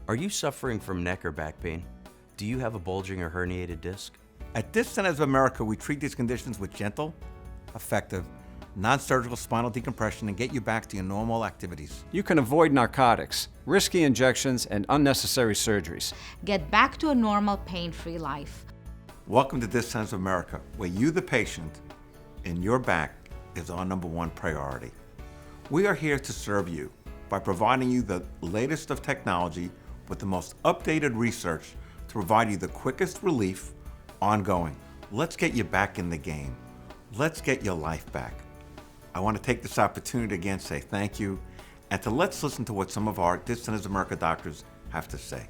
Are you suffering from neck or back pain? Do you have a bulging or herniated disc? At Disc Centers of America, we treat these conditions with gentle, effective, non-surgical spinal decompression and get you back to your normal activities. You can avoid narcotics, risky injections, and unnecessary surgeries. Get back to a normal, pain-free life. Welcome to Disc Centers of America, where you, the patient, and your back is our #1 priority. We are here to serve you by providing you the latest of technology with the most updated research to provide you the quickest relief ongoing. Let's get you back in the game. Let's get your life back. I want to take this opportunity again to say thank you and to let's listen to what some of our Disc Centers of America doctors have to say.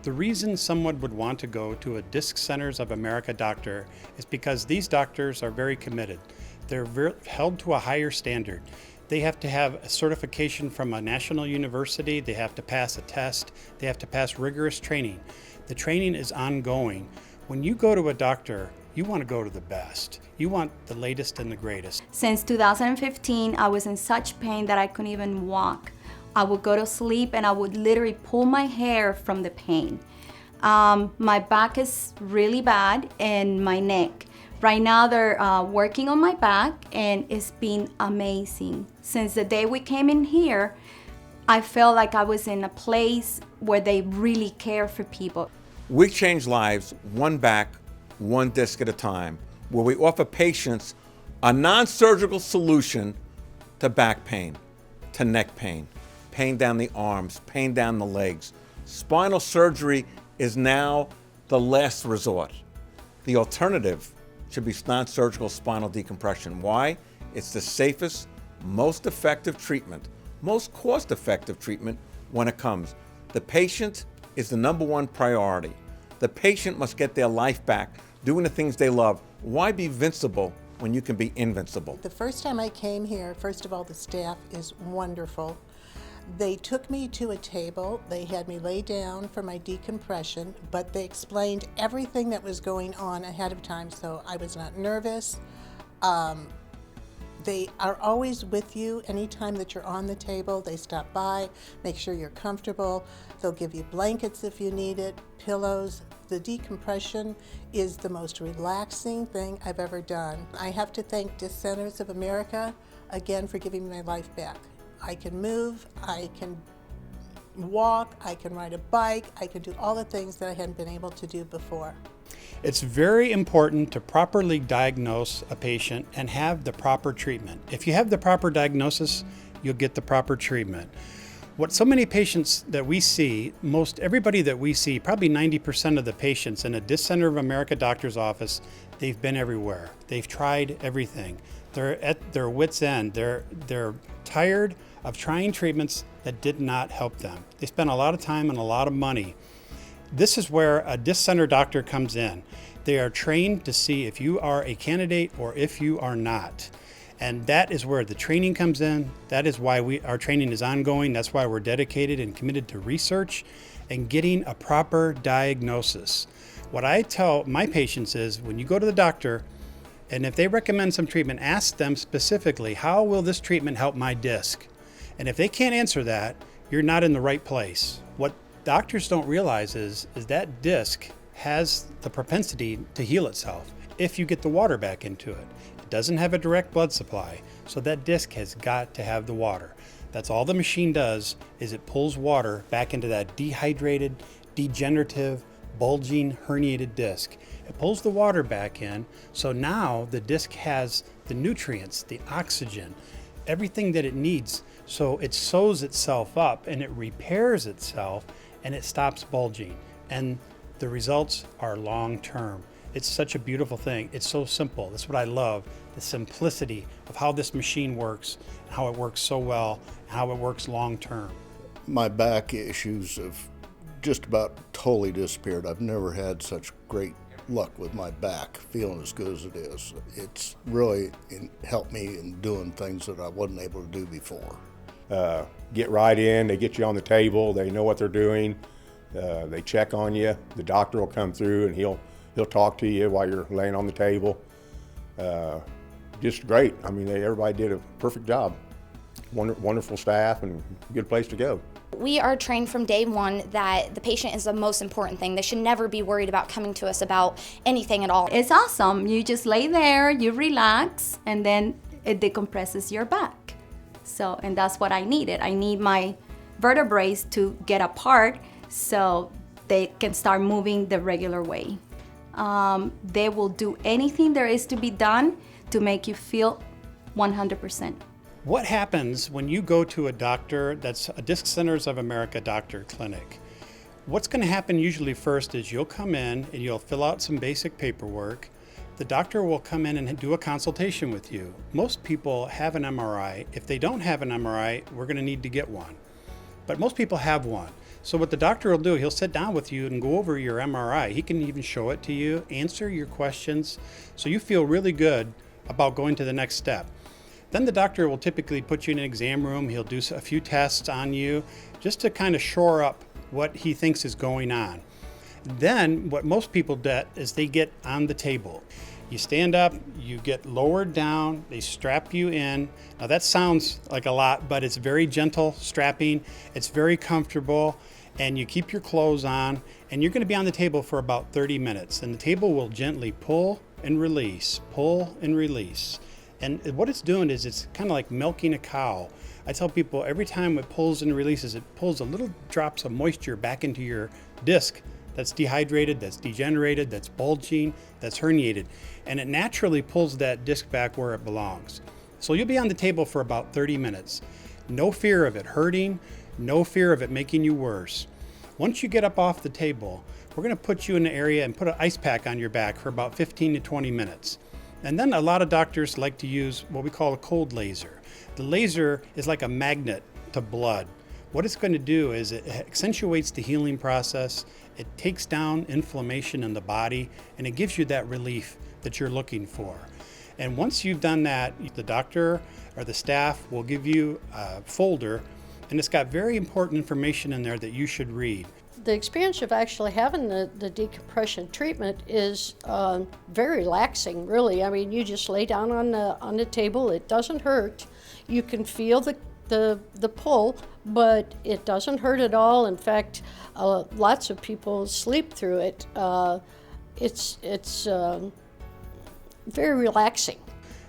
The reason someone would want to go to a Disc Centers of America doctor is because these doctors are very committed. They're held to a higher standard. They have to have a certification from a national university. They have to pass a test. They have to pass rigorous training. The training is ongoing. When you go to a doctor, you want to go to the best. You want the latest and the greatest. Since 2015, I was in such pain that I couldn't even walk. I would go to sleep and I would literally pull my hair from the pain. My back is really bad and my neck. Right now they're working on my back and it's been amazing. Since the day we came in here, I felt like I was in a place where they really care for people. We change lives one back, one disc at a time, where we offer patients a non-surgical solution to back pain, to neck pain, pain down the arms, pain down the legs. Spinal surgery is now the last resort. The alternative should be non-surgical spinal decompression. Why? It's the safest, most effective treatment, most cost-effective treatment when it comes. The patient is the #1 priority. The patient must get their life back, doing the things they love. Why be invincible when you can be invincible? The first time I came here, first of all, the staff is wonderful. They took me to a table, they had me lay down for my decompression, but they explained everything that was going on ahead of time, so I was not nervous. They are always with you anytime that you're on the table. They stop by, make sure you're comfortable. They'll give you blankets if you need it, pillows. The decompression is the most relaxing thing I've ever done. I have to thank Disc Centers of America again for giving me my life back. I can move, I can walk, I can ride a bike, I can do all the things that I hadn't been able to do before. It's very important to properly diagnose a patient and have the proper treatment. If you have the proper diagnosis, you'll get the proper treatment. What so many patients that we see, most everybody that we see, probably 90% of the patients in a Disc Center of America doctor's office, they've been everywhere. They've tried everything. They're at their wits' end. They're tired of trying treatments that did not help them. They spent a lot of time and a lot of money. This is where a Disc Center doctor comes in. They are trained to see if you are a candidate or if you are not. And that is where the training comes in. That is why our training is ongoing. That's why we're dedicated and committed to research and getting a proper diagnosis. What I tell my patients is when you go to the doctor, and if they recommend some treatment, ask them specifically, how will this treatment help my disc? And if they can't answer that, you're not in the right place. What doctors don't realize is that disc has the propensity to heal itself if you get the water back into it. It doesn't have a direct blood supply, so that disc has got to have the water. That's all the machine does, is it pulls water back into that dehydrated, degenerative, bulging, herniated disc. It pulls the water back in, so now the disc has the nutrients, the oxygen, everything that it needs. So it sews itself up and it repairs itself and it stops bulging. And the results are long-term. It's such a beautiful thing. It's so simple. That's what I love, the simplicity of how this machine works, and how it works so well, and how it works long-term. My back issues have just about totally disappeared. I've never had such great luck with my back, feeling as good as it is. It's really helped me in doing things that I wasn't able to do before. Get right in, they get you on the table, they know what they're doing, they check on you, the doctor will come through and he'll talk to you while you're laying on the table. Just great. I mean, everybody did a perfect job. wonderful staff and good place to go. We are trained from day one that the patient is the most important thing. They should never be worried about coming to us about anything at all. It's awesome. You just lay there, you relax, and then it decompresses your back. So, and that's what I needed. I need my vertebrae to get apart so they can start moving the regular way. They will do anything there is to be done to make you feel 100%. What happens when you go to a doctor that's a Disc Centers of America doctor clinic? What's going to happen usually first is you'll come in and you'll fill out some basic paperwork. The doctor will come in and do a consultation with you. Most people have an MRI. If they don't have an MRI, we're going to need to get one. But most people have one. So what the doctor will do, he'll sit down with you and go over your MRI. He can even show it to you, answer your questions, so you feel really good about going to the next step. Then the doctor will typically put you in an exam room. He'll do a few tests on you just to kind of shore up what he thinks is going on. Then what most people do is they get on the table. You stand up, you get lowered down, they strap you in. Now that sounds like a lot, but it's very gentle strapping. It's very comfortable, and you keep your clothes on, and you're going to be on the table for about 30 minutes. And the table will gently pull and release, pull and release. And what it's doing is it's kind of like milking a cow. I tell people every time it pulls and releases, it pulls a little drops of moisture back into your disc that's dehydrated, that's degenerated, that's bulging, that's herniated. And it naturally pulls that disc back where it belongs. So you'll be on the table for about 30 minutes. No fear of it hurting, no fear of it making you worse. Once you get up off the table, we're going to put you in an area and put an ice pack on your back for about 15 to 20 minutes. And then a lot of doctors like to use what we call a cold laser. The laser is like a magnet to blood. What it's going to do is it accentuates the healing process, it takes down inflammation in the body, and it gives you that relief that you're looking for. And once you've done that, the doctor or the staff will give you a folder, and it's got very important information in there that you should read. The experience of actually having the decompression treatment is very relaxing, really. I mean, you just lay down on the table. It doesn't hurt. You can feel the pull, but it doesn't hurt at all. In fact, lots of people sleep through it. It's very relaxing.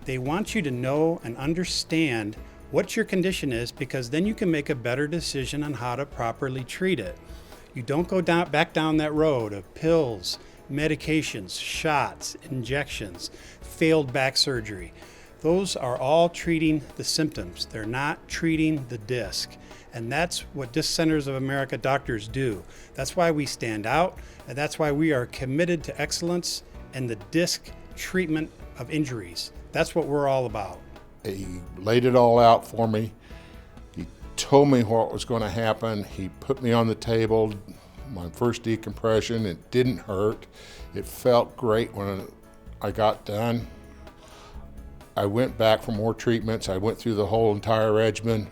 They want you to know and understand what your condition is, because then you can make a better decision on how to properly treat it. You don't go back down that road of pills, medications, shots, injections, failed back surgery. Those are all treating the symptoms. They're not treating the disc. And that's what Disc Centers of America doctors do. That's why we stand out, and that's why we are committed to excellence in the disc treatment of injuries. That's what we're all about. He laid it all out for me. He told me what was going to happen. He put me on the table, my first decompression. It didn't hurt. It felt great when I got done. I went back for more treatments. I went through the whole entire regimen.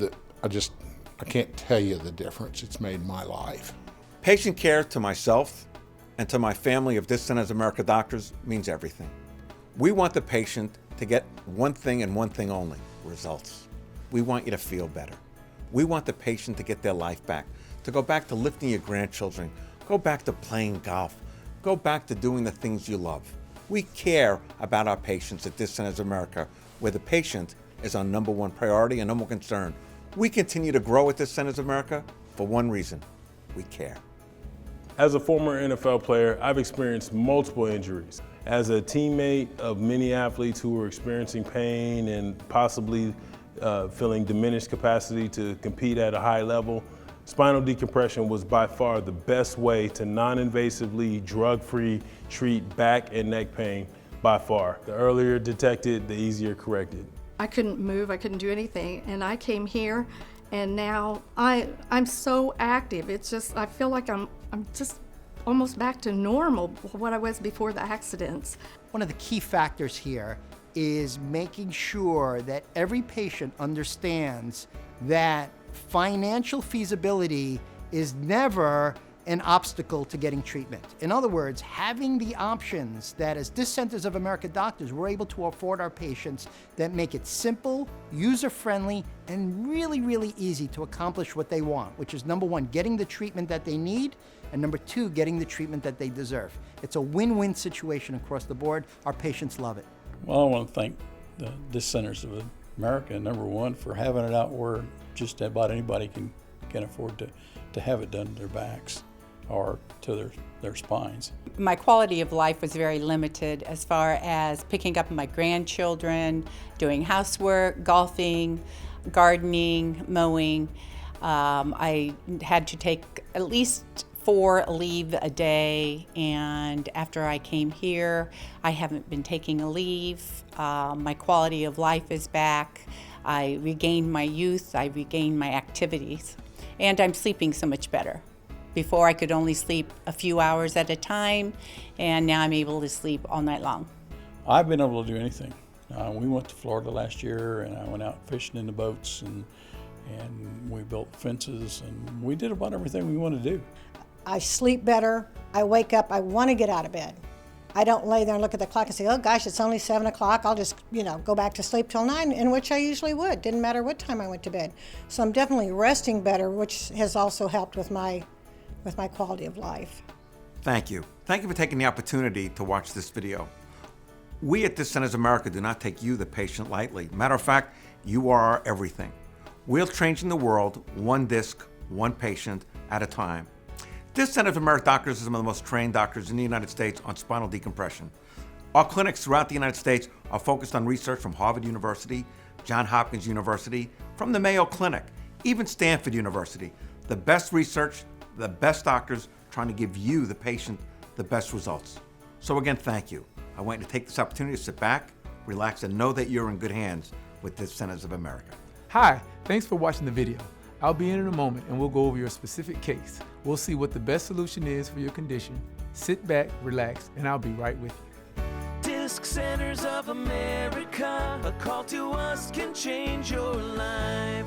I can't tell you the difference it's made in my life. Patient care to myself and to my family of Disc Centers of America doctors means everything. We want the patient to get one thing and one thing only: results. We want you to feel better. We want the patient to get their life back, to go back to lifting your grandchildren, go back to playing golf, go back to doing the things you love. We care about our patients at Disc Centers of America, where the patient is our number one priority and number one concern. We continue to grow at Disc Centers of America for one reason: we care. As a former NFL player, I've experienced multiple injuries. As a teammate of many athletes who were experiencing pain and possibly feeling diminished capacity to compete at a high level, spinal decompression was by far the best way to non-invasively, drug-free treat back and neck pain by far. The earlier detected, the easier corrected. I couldn't move, I couldn't do anything, and I came here, and now I'm so active. It's just, I feel like I'm just almost back to normal, what I was before the accidents. One of the key factors here is making sure that every patient understands that financial feasibility is never an obstacle to getting treatment. In other words, having the options that as Disc Centers of America doctors, we're able to afford our patients that make it simple, user-friendly, and really, really easy to accomplish what they want, which is number one, getting the treatment that they need, and number two, getting the treatment that they deserve. It's a win-win situation across the board. Our patients love it. Well, I want to thank the Disc Centers of America, number one, for having it out where just about anybody can afford to have it done to their backs or to their spines. My quality of life was very limited as far as picking up my grandchildren, doing housework, golfing, gardening, mowing. I had to take at least 4 leave a day, and after I came here, I haven't been taking a leave. My quality of life is back. I regained my youth, I regained my activities, and I'm sleeping so much better. Before I could only sleep a few hours at a time, and now I'm able to sleep all night long. I've been able to do anything. We went to Florida last year, and I went out fishing in the boats, and we built fences, and we did about everything we wanted to do. I sleep better. I wake up, I want to get out of bed. I don't lay there and look at the clock and say, oh gosh, it's only 7 o'clock. I'll just, go back to sleep till 9, in which I usually would. Didn't matter what time I went to bed. So I'm definitely resting better, which has also helped with my quality of life. Thank you. Thank you for taking the opportunity to watch this video. We at Disc Centers of America do not take you, the patient, lightly. Matter of fact, you are our everything. We're changing the world one disc, one patient at a time. Disc Centers of America doctors are some of the most trained doctors in the United States on spinal decompression. Our clinics throughout the United States are focused on research from Harvard University, Johns Hopkins University, from the Mayo Clinic, even Stanford University. The best research, the best doctors trying to give you, the patient, the best results. So again, thank you. I want you to take this opportunity to sit back, relax, and know that you're in good hands with Disc Centers of America. Hi, thanks for watching the video. I'll be in a moment and we'll go over your specific case. We'll see what the best solution is for your condition. Sit back, relax, and I'll be right with you. Disc Centers of America, a call to us can change your life.